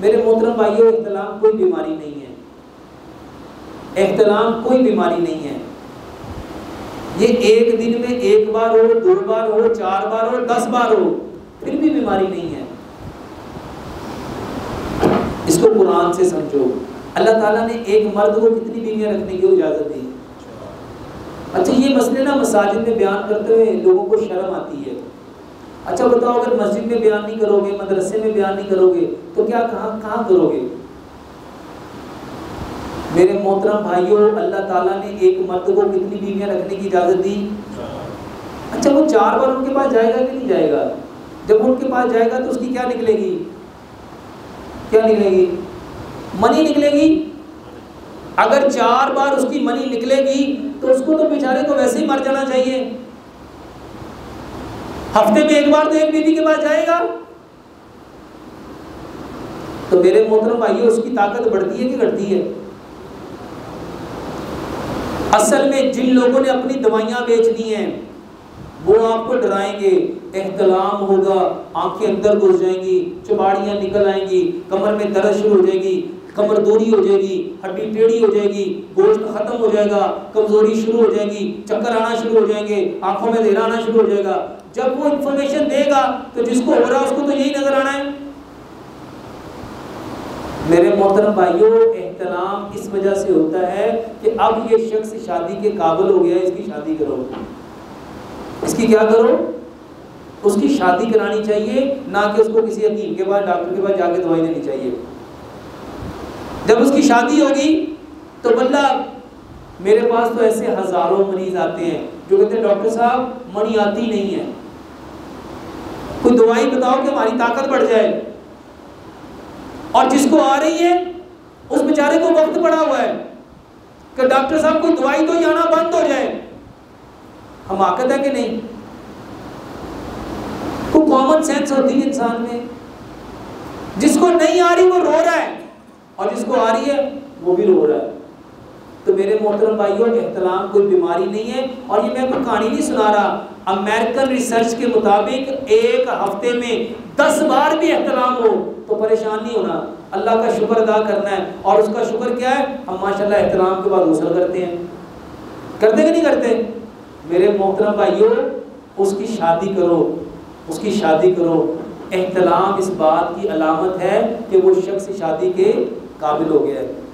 मेरे मोहतरम भाइयों, इख्तिलाम कोई बीमारी नहीं है, इख्तिलाम कोई बीमारी नहीं है। ये एक दिन में एक बार हो, 2 बार हो, 4 बार हो, 10 बार हो, फिर भी बीमारी नहीं है। इसको कुरान से समझो। अल्लाह ताला ने एक मर्द को कितनी बीवियां रखने की इजाजत दी? अच्छा, ये मसले ना मसाजिद में बयान करते हुए लोगों को शर्म आती है। अच्छा बताओ, अगर मस्जिद में बयान नहीं करोगे, मदरसे में बयान नहीं करोगे, तो क्या कहाँ करोगे? मेरे मोहतरम भाइयों, अल्लाह ताला ने एक मर्द को कितनी बीवियां रखने की इजाजत दी? अच्छा, वो 4 बार उनके पास जाएगा कि नहीं जाएगा? जब उनके पास जाएगा तो उसकी क्या निकलेगी? क्या निकलेगी? मनी निकलेगी। अगर 4 बार उसकी मनी निकलेगी तो उसको तो बेचारे को वैसे ही मर जाना चाहिए। हफ्ते में एक बार तो एक बीवी के पास जाएगा। तो मेरे मोहतरम भाइयों, उसकी ताकत बढ़ती है कि घटती है? असल में जिन लोगों ने अपनी दवाइयां बेचनी हैं वो आपको डराएंगे, इख्तिलाम होगा, आंखें अंदर घुस जाएंगी, चुबाड़ियां निकल आएंगी, कमर में दर्द शुरू हो जाएगी, कमरदोरी हो जाएगी, हड्डी टेढ़ी हो जाएगी, गोश्त खत्म हो जाएगा, कमजोरी शुरू हो जाएगी, चक्कर आना शुरू हो जाएंगे, आंखों में अंधेरा आना शुरू हो जाएगा। जब वो इंफॉर्मेशन देगा तो जिसको हो रहा है उसको तो यही नजर आना है। मेरे मोहतरम भाइयों, इख्तिलाम इस वजह से होता है कि अब ये शख्स शादी के काबिल हो गया है, इसकी शादी करो। इसकी क्या करो? उसकी शादी करानी चाहिए, ना कि उसको किसी हकीम के पास, डॉक्टर के पास जाके दवाई देनी चाहिए। जब उसकी शादी होगी तो बल्ला, मेरे पास तो ऐसे हजारों मरीज आते हैं जो कहते हैं डॉक्टर साहब मनी आती नहीं है, कोई दवाई बताओ कि हमारी ताकत बढ़ जाए। और जिसको आ रही है उस बेचारे को वक्त पड़ा हुआ है कि डॉक्टर साहब कोई दवाई तो ही आना बंद हो जाए। हमाकत है कि नहीं? कोई कॉमन सेंस होती है इंसान में। जिसको नहीं आ रही वो रो रहा है और जिसको आ रही है वो भी रो रहा है। तो मेरे मोहतरम भाइयों, इख्तिलाम कोई बीमारी नहीं है। और ये मैं कोई कहानी नहीं सुना रहा, अमेरिकन रिसर्च के मुताबिक एक हफ्ते में 10 बार भी इख्तिलाम हो तो परेशान नहीं होना, अल्लाह का शुक्र अदा करना है। और उसका शुक्र क्या है? हम माशाल्लाह इख्तिलाम के बाद गुस्ल करते हैं। करते कि नहीं करते? मेरे मोहतरम भाइयों, उसकी शादी करो, उसकी शादी करो। इख्तिलाम इस बात की अलामत है कि वो शख्स शादी के काबिल हो गया है।